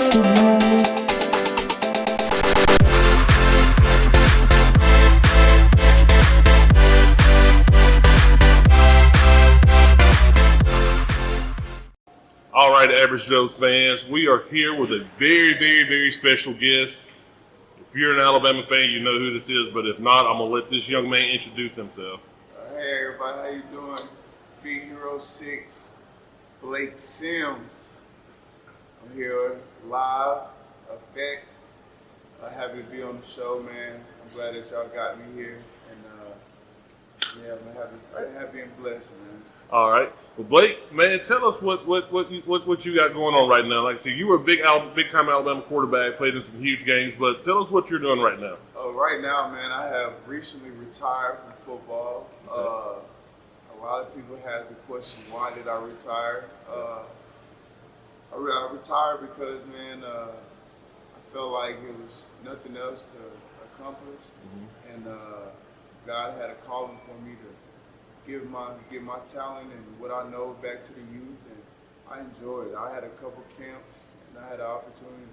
All right, Average Joe's fans, we are here with a very, very, very special guest. If you're an Alabama fan, you know who this is, but if not, I'm going to let this young man introduce himself. Hey everybody, how you doing? Big Hero 6, Blake Sims. I'm here live, effect. Happy to be on the show, man. I'm glad that y'all got me here, and yeah, I'm happy and blessed, man. All right. Well, Blake, man, tell us what you got going on right now. Like I said, you were a big time Alabama quarterback, played in some huge games, but tell us what you're doing right now. Right now, man, I have recently retired from football. Okay. A lot of people has the question, why did I retire? I retired because, man, I felt like it was nothing else to accomplish, and God had a calling for me to give my talent and what I know back to the youth, and I enjoyed it. I had a couple camps, and I had an opportunity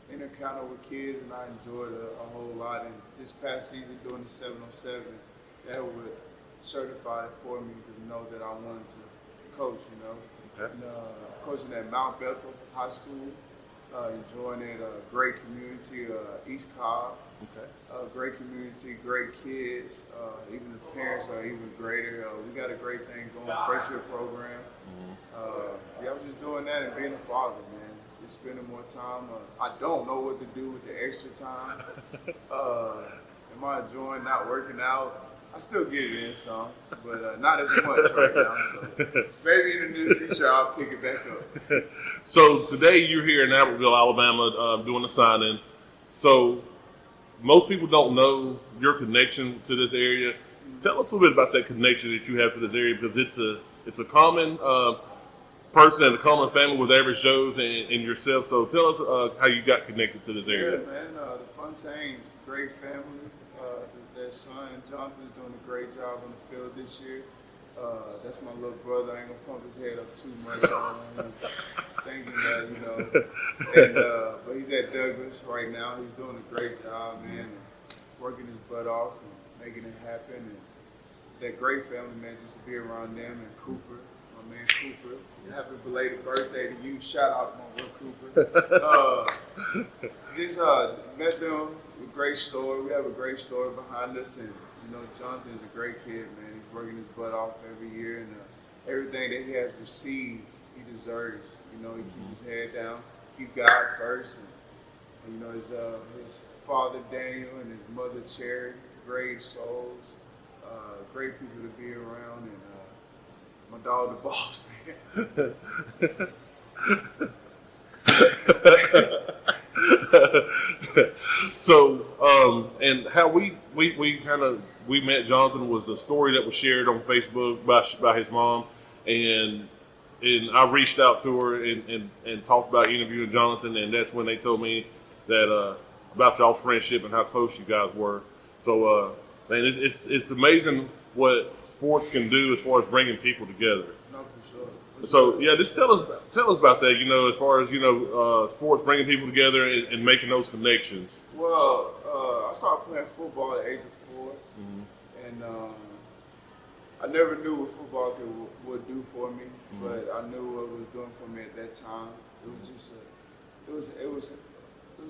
to encounter with kids, and I enjoyed it a whole lot. And this past season, doing the 707, that would certify it for me to know that I wanted to coach, you know. Okay. And, coaching at Mount Bethel High School, enjoying it, great community, East Cobb. Okay. Great community, great kids. Even the parents are even greater. We got a great thing going, first year program. Yeah, I was just doing that and being a father, man. Just spending more time. I don't know what to do with the extra time. Am I enjoying not working out? I still get it in some, but not as much right now. So maybe in the near future I'll pick it back up. So today you're here in Albertville, Alabama, doing the sign-in. So most people don't know your connection to this area. Tell us a little bit about that connection that you have to this area, because it's a common person and a common family with Average Joe's and yourself. So tell us how you got connected to this area. Yeah, man. The Fontaines, great family. Their son Jonathan's doing a great job on the field this year. That's my little brother. I ain't gonna pump his head up too much on him, thinking that, you know. And but he's at Douglas right now. He's doing a great job, man, and working his butt off and making it happen. And that great family, man, just to be around them, and Cooper, my man Cooper. Happy belated birthday to you. Shout out to my boy Cooper. Just met them. A great story. We have a great story behind us, and you know, Jonathan's a great kid, man. He's working his butt off every year, and everything that he has received, he deserves. You know, he keeps his head down, keep God first, and you know, his father Daniel and his mother Cherry, great souls, great people to be around, and my dog the boss, man. So, and how we met Jonathan was a story that was shared on Facebook by his mom, and I reached out to her and talked about interviewing Jonathan, and that's when they told me that about y'all's friendship and how close you guys were. So, man, it's amazing what sports can do as far as bringing people together. No, for sure. So yeah, just tell us about that. You know, as far as, you know, sports bringing people together and making those connections. Well, I started playing football at the age of 4, and I never knew what football would do for me, but I knew what it was doing for me at that time. It was just it was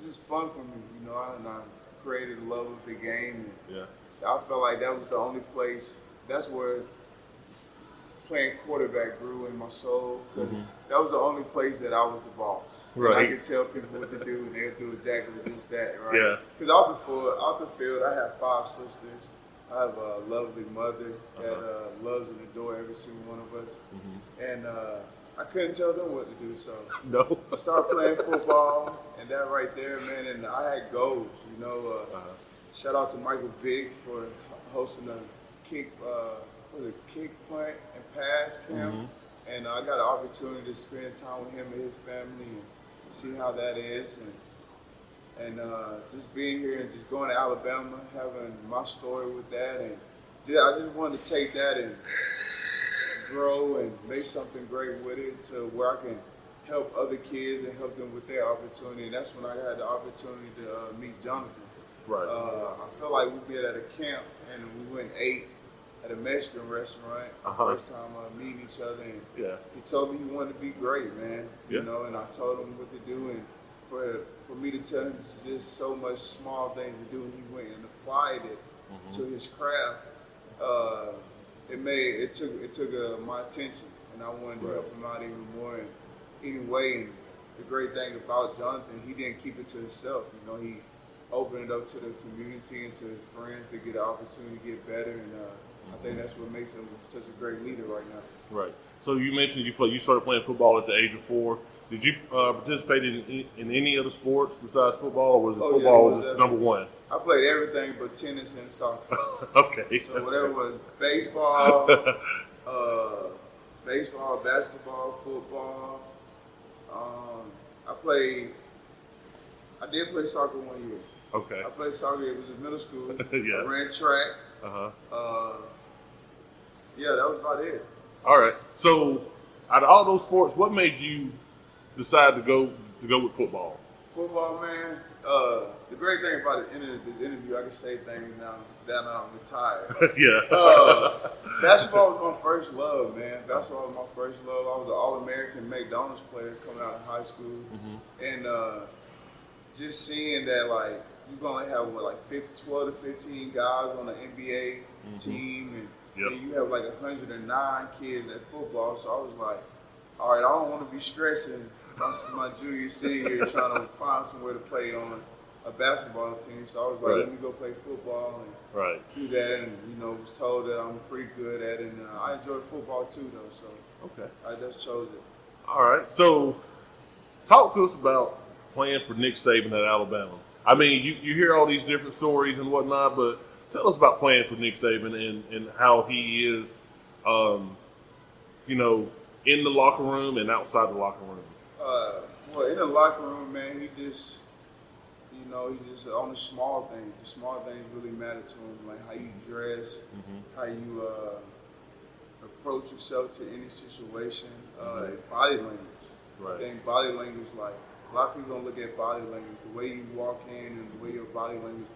just fun for me, you know. I created a love of the game, and I felt like that was the only place. That's where playing quarterback grew in my soul, because that was the only place that I was the boss. Right. And I could tell people what to do, and they'd do exactly just that, right? Yeah. Because out the field, I have 5 sisters. I have a lovely mother that loves and adores every single one of us. And I couldn't tell them what to do, so no. I started playing football, and that right there, man, and I had goals, you know. Shout out to Michael Vick for hosting a kick punt and pass camp, and I got an opportunity to spend time with him and his family and see how that is, and just being here and just going to Alabama, having my story with that, and I just wanted to take that and grow and make something great with it to where I can help other kids and help them with their opportunity. And that's when I had the opportunity to meet Jonathan. Right. I felt like we met at a camp and we went and ate at a Mexican restaurant. First time meeting each other, and he told me he wanted to be great, man. You know, and I told him what to do, and for me to tell him there's so much small things to do, he went and applied it to his craft. It took my attention, and I wanted to help him out even more. And anyway, and the great thing about Jonathan, he didn't keep it to himself. You know, he opened it up to the community and to his friends to get an opportunity to get better, and I think that's what makes him such a great leader right now. Right. So you mentioned you started playing football at the age of 4. Did you participate in any other sports besides football, or was it football was number one? I played everything but tennis and soccer. Okay. So whatever was baseball, basketball, football. I did play soccer 1 year. Okay. I played soccer. It was in middle school. Yeah. I ran track. Yeah, that was about it. All right. So, out of all those sports, what made you decide to go with football? Football, man. The great thing about the interview, I can say things now that I'm retired. Yeah. Basketball was my first love, man. Basketball was my first love. I was an All-American McDonald's player coming out of high school, and just seeing that, like, you're gonna have 12 to 15 guys on the NBA team, and you have like 109 kids at football. So I was like, all right, I don't want to be stressing my junior, senior, trying to find somewhere to play on a basketball team. So I was like, let me go play football and do that. And was told that I'm pretty good at it. And I enjoy football too, though. So I just chose it. All right. So talk to us about playing for Nick Saban at Alabama. I mean, you hear all these different stories and whatnot, but tell us about playing for Nick Saban and how he is, in the locker room and outside the locker room. Well, in the locker room, man, he's just on the small things. The small things really matter to him, like how you dress, how you approach yourself to any situation, body language. Right. I think body language, like, a lot of people don't look at body language, the way you walk in and the way your body language.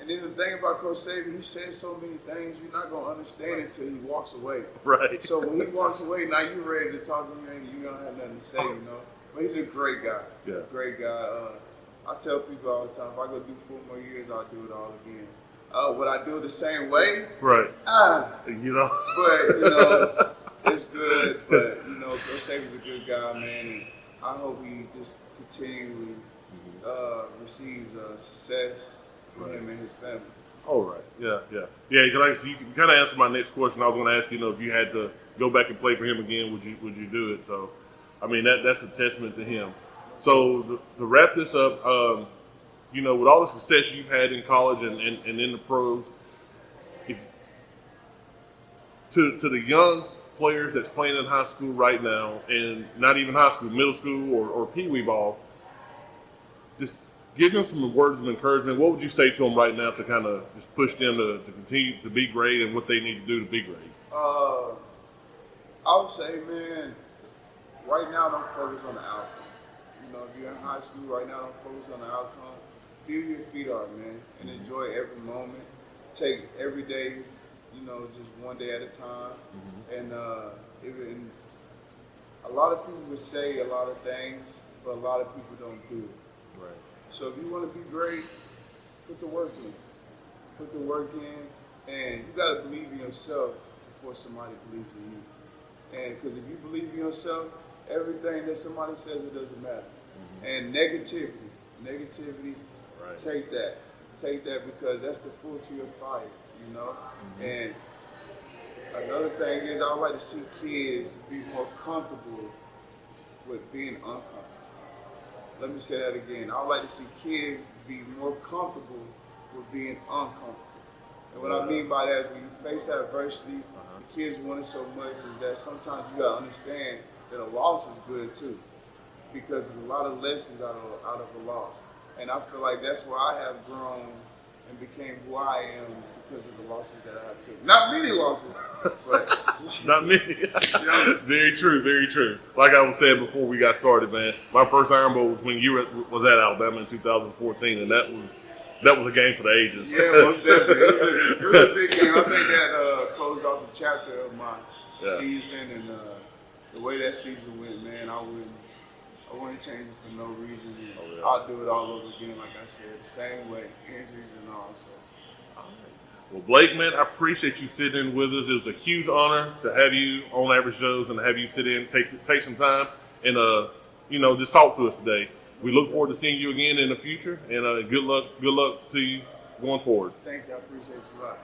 And then the thing about Coach Saban, he says so many things you're not gonna understand until he walks away. Right. So when he walks away, now you're ready to talk to him. You don't have nothing to say, But he's a great guy. Yeah. Great guy. I tell people all the time, if I go do 4 more years, I'll do it all again. Would I do it the same way? Right. But it's good. But Coach Saban's a good guy, man. And I hope he just continually receives success for him and his family. All right. Yeah. You can kind of answer my next question. I was going to ask if you had to go back and play for him again, would you do it? So, I mean that's a testament to him. So to wrap this up, with all the success you've had in college and in the pros, to the young players that's playing in high school right now, and not even high school, middle school or peewee ball, just give them some words of encouragement. What would you say to them right now to kind of just push them to continue to be great and what they need to do to be great? I would say, man, right now don't focus on the outcome. If you're in high school right now, don't focus on the outcome. Be where your feet are, man, and enjoy every moment. Take every day, just one day at a time. And even a lot of people would say a lot of things, but a lot of people don't do it. Right. So if you want to be great, put the work in. Put the work in, and you got to believe in yourself before somebody believes in you. And because if you believe in yourself, everything that somebody says, it doesn't matter. And negativity, right. Take that because that's the fuel to your fire, And another thing is, I would like to see kids be more comfortable with being uncomfortable. Let me say that again. I would like to see kids be more comfortable with being uncomfortable. And what I mean by that is when you face adversity, the kids want it so much is that sometimes you gotta understand that a loss is good too. Because there's a lot of lessons out of a loss. And I feel like that's where I have grown and became who I am because of the losses that I have took. Not many losses, but losses. Not many. Yeah. Very true, very true. Like I was saying before we got started, man, my first Iron Bowl was when you was at Alabama in 2014, and that was a game for the ages. Yeah, most definitely. It was a big game. I think that closed off the chapter of my season, and the way that season went, man, I wouldn't change it for no reason. And I'll do it all over again, like I said, the same way, injuries and all. So. Well, Blake, man, I appreciate you sitting in with us. It was a huge honor to have you on Average Joe's and to have you sit in, take some time, and just talk to us today. We look forward to seeing you again in the future, and good luck to you going forward. Thank you. I appreciate you a lot.